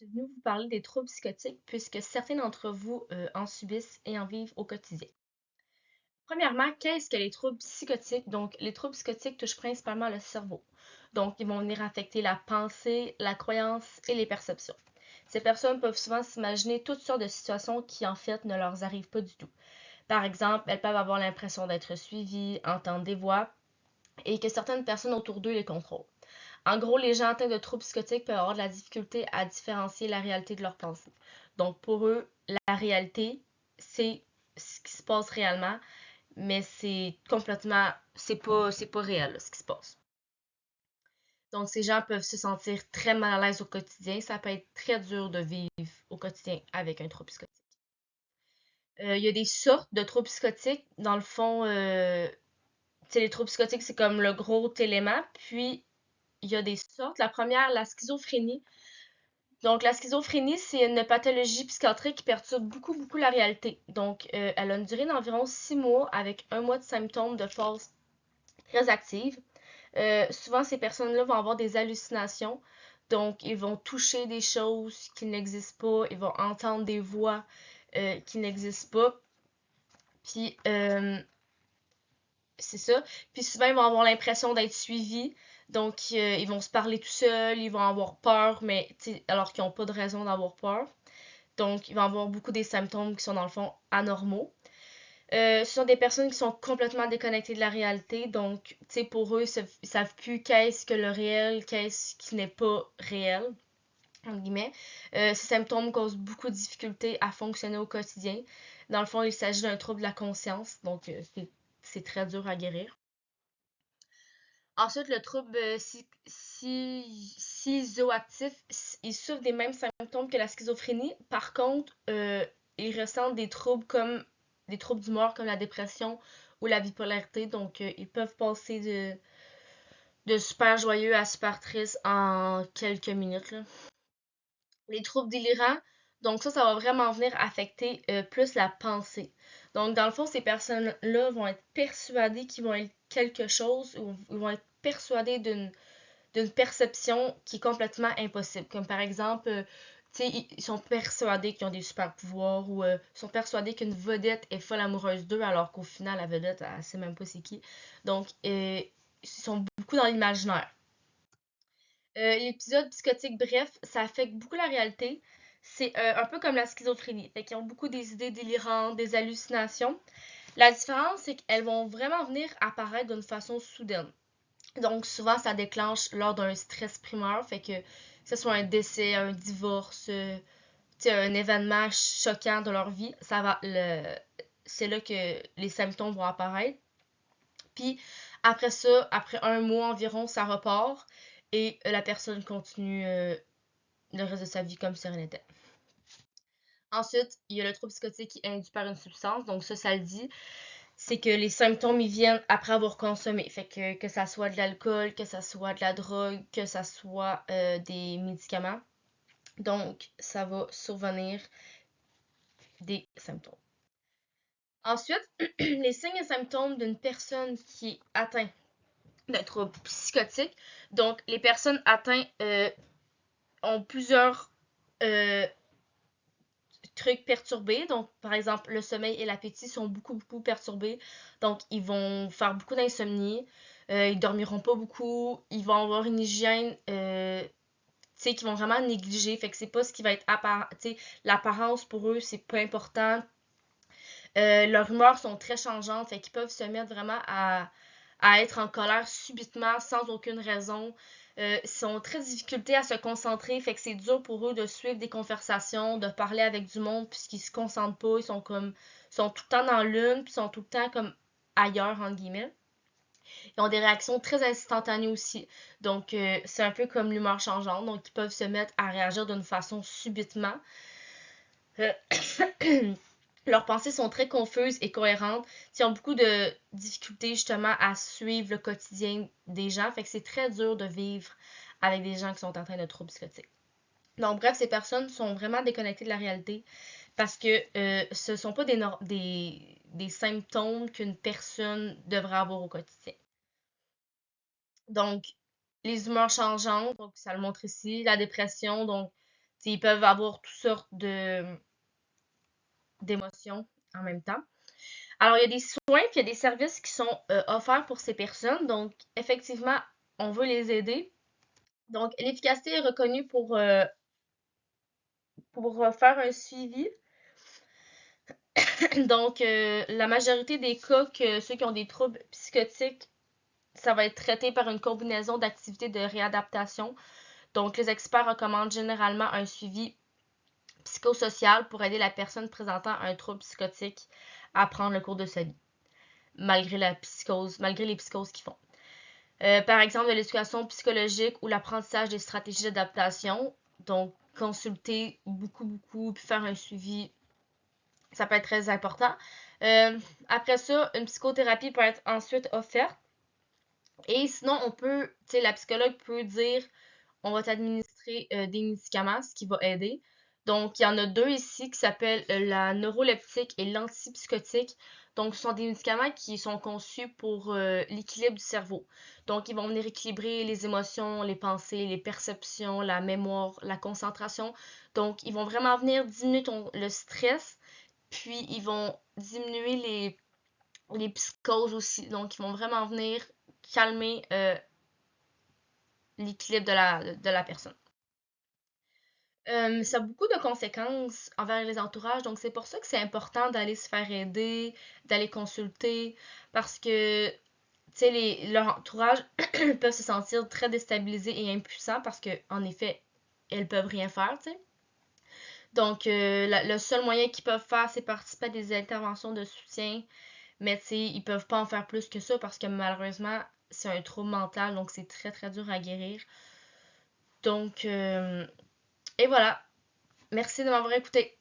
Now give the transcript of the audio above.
suis venue vous parler des troubles psychotiques puisque certains d'entre vous en subissent et en vivent au quotidien. Premièrement, qu'est-ce que les troubles psychotiques? Donc, les troubles psychotiques touchent principalement le cerveau. Donc, ils vont venir affecter la pensée, la croyance et les perceptions. Ces personnes peuvent souvent s'imaginer toutes sortes de situations qui, en fait, ne leur arrivent pas du tout. Par exemple, elles peuvent avoir l'impression d'être suivies, entendre des voix et que certaines personnes autour d'eux les contrôlent. En gros, les gens atteints de troubles psychotiques peuvent avoir de la difficulté à différencier la réalité de leurs pensées. Donc, pour eux, la réalité, c'est ce qui se passe réellement, mais c'est pas réel, là, ce qui se passe. Donc, ces gens peuvent se sentir très mal à l'aise au quotidien. Ça peut être très dur de vivre au quotidien avec un trouble psychotique. Il y a des sortes de troubles psychotiques. Dans le fond, les troubles psychotiques, c'est comme le gros élément. Puis, il y a des sortes. La première, la schizophrénie. Donc, la schizophrénie, c'est une pathologie psychiatrique qui perturbe beaucoup la réalité. Donc, elle a une durée d'environ 6 mois avec un mois de symptômes de phase très active. Souvent, ces personnes-là vont avoir des hallucinations. Donc, ils vont toucher des choses qui n'existent pas. Ils vont entendre des voix qui n'existent pas. Puis, c'est ça. Puis souvent, ils vont avoir l'impression d'être suivis. Donc, ils vont se parler tout seuls, ils vont avoir peur, mais alors qu'ils n'ont pas de raison d'avoir peur. Donc, ils vont avoir beaucoup des symptômes qui sont dans le fond anormaux. Ce sont des personnes qui sont complètement déconnectées de la réalité. Donc, pour eux, ils savent plus qu'est-ce que le réel, qu'est-ce qui n'est pas réel, entre guillemets. Ces symptômes causent beaucoup de difficultés à fonctionner au quotidien. Dans le fond, il s'agit d'un trouble de la conscience. Donc, c'est très dur à guérir. Ensuite, le trouble schizoactif, il souffre des mêmes symptômes que la schizophrénie. Par contre, il ressent des troubles comme des troubles d'humeur comme la dépression ou la bipolarité. Donc, ils peuvent passer de super joyeux à super triste en quelques minutes, là. Les troubles délirants, donc ça va vraiment venir affecter plus la pensée. Donc, dans le fond, ces personnes-là vont être persuadées qu'ils vont être quelque chose ou ils vont être persuadées d'une perception qui est complètement impossible. Comme par exemple, ils sont persuadés qu'ils ont des super pouvoirs ou ils sont persuadés qu'une vedette est folle amoureuse d'eux alors qu'au final, la vedette, elle sait même pas c'est qui. Donc, ils sont beaucoup dans l'imaginaire. L'épisode psychotique, bref, ça affecte beaucoup la réalité. C'est un peu comme la schizophrénie. Fait qu'ils ont beaucoup des idées délirantes, des hallucinations. La différence, c'est qu'elles vont vraiment venir apparaître d'une façon soudaine. Donc, souvent, ça déclenche lors d'un stress primaire. Fait que ce soit un décès, un divorce, un événement choquant de leur vie, c'est là que les symptômes vont apparaître. Puis après ça, après un mois environ, ça repart et la personne continue le reste de sa vie comme si rien n'était. Ensuite, il y a le trouble psychotique qui est induit par une substance. Donc ça le dit. C'est que les symptômes, ils viennent après avoir consommé. Fait que ça soit de l'alcool, que ça soit de la drogue, que ça soit des médicaments. Donc, ça va survenir des symptômes. Ensuite, les signes et symptômes d'une personne qui est atteinte d'un trouble psychotique. Donc, les personnes atteintes ont plusieurs euh, trucs perturbés. Donc, par exemple, le sommeil et l'appétit sont beaucoup perturbés. Donc, ils vont faire beaucoup d'insomnie. Ils dormiront pas beaucoup. Ils vont avoir une hygiène qui vont vraiment négliger. Fait que c'est pas ce qui va être l'apparence pour eux, c'est pas important. Leurs humeurs sont très changeantes. Fait qu'ils peuvent se mettre vraiment à être en colère subitement, sans aucune raison. Ils sont très difficultés à se concentrer, fait que c'est dur pour eux de suivre des conversations, de parler avec du monde, puisqu'ils se concentrent pas, ils sont tout le temps dans l'une, puis ils sont tout le temps comme ailleurs, entre guillemets. Ils ont des réactions très instantanées aussi. Donc, c'est un peu comme l'humeur changeante. Donc, ils peuvent se mettre à réagir d'une façon subitement. Euh, Leurs pensées sont très confuses et cohérentes. Ils ont beaucoup de difficultés justement à suivre le quotidien des gens. Fait que c'est très dur de vivre avec des gens qui sont atteints de troubles psychotiques. Donc bref, ces personnes sont vraiment déconnectées de la réalité parce que ce ne sont pas des symptômes qu'une personne devrait avoir au quotidien. Donc, les humeurs changeantes, donc ça le montre ici. La dépression, donc ils peuvent avoir toutes sortes d'émotions en même temps. Alors, il y a des soins puis il y a des services qui sont offerts pour ces personnes. Donc, effectivement, on veut les aider. Donc, l'efficacité est reconnue pour faire un suivi. Donc, la majorité des cas que ceux qui ont des troubles psychotiques, ça va être traité par une combinaison d'activités de réadaptation. Donc, les experts recommandent généralement un suivi psychosocial pour aider la personne présentant un trouble psychotique à prendre le cours de sa vie, malgré les psychoses qu'ils font. Par exemple, de l'éducation psychologique ou l'apprentissage des stratégies d'adaptation. Donc, consulter beaucoup, puis faire un suivi, ça peut être très important. Euh, Après ça, une psychothérapie peut être ensuite offerte. Et sinon, la psychologue peut dire, on va t'administrer des médicaments, ce qui va aider. Donc, il y en a deux ici qui s'appellent la neuroleptique et l'antipsychotique. Donc, ce sont des médicaments qui sont conçus pour l'équilibre du cerveau. Donc, ils vont venir équilibrer les émotions, les pensées, les perceptions, la mémoire, la concentration. Donc, ils vont vraiment venir diminuer le stress, puis ils vont diminuer les psychoses aussi. Donc, ils vont vraiment venir calmer l'équilibre de la personne. Ça a beaucoup de conséquences envers les entourages, donc c'est pour ça que c'est important d'aller se faire aider, d'aller consulter, parce que, tu sais, leur entourage peuvent se sentir très déstabilisés et impuissants parce que, en effet, elles peuvent rien faire, tu sais. Donc, le seul moyen qu'ils peuvent faire, c'est participer à des interventions de soutien, mais tu sais, ils peuvent pas en faire plus que ça parce que malheureusement, c'est un trouble mental, donc c'est très dur à guérir. Donc, et voilà. Merci de m'avoir écouté.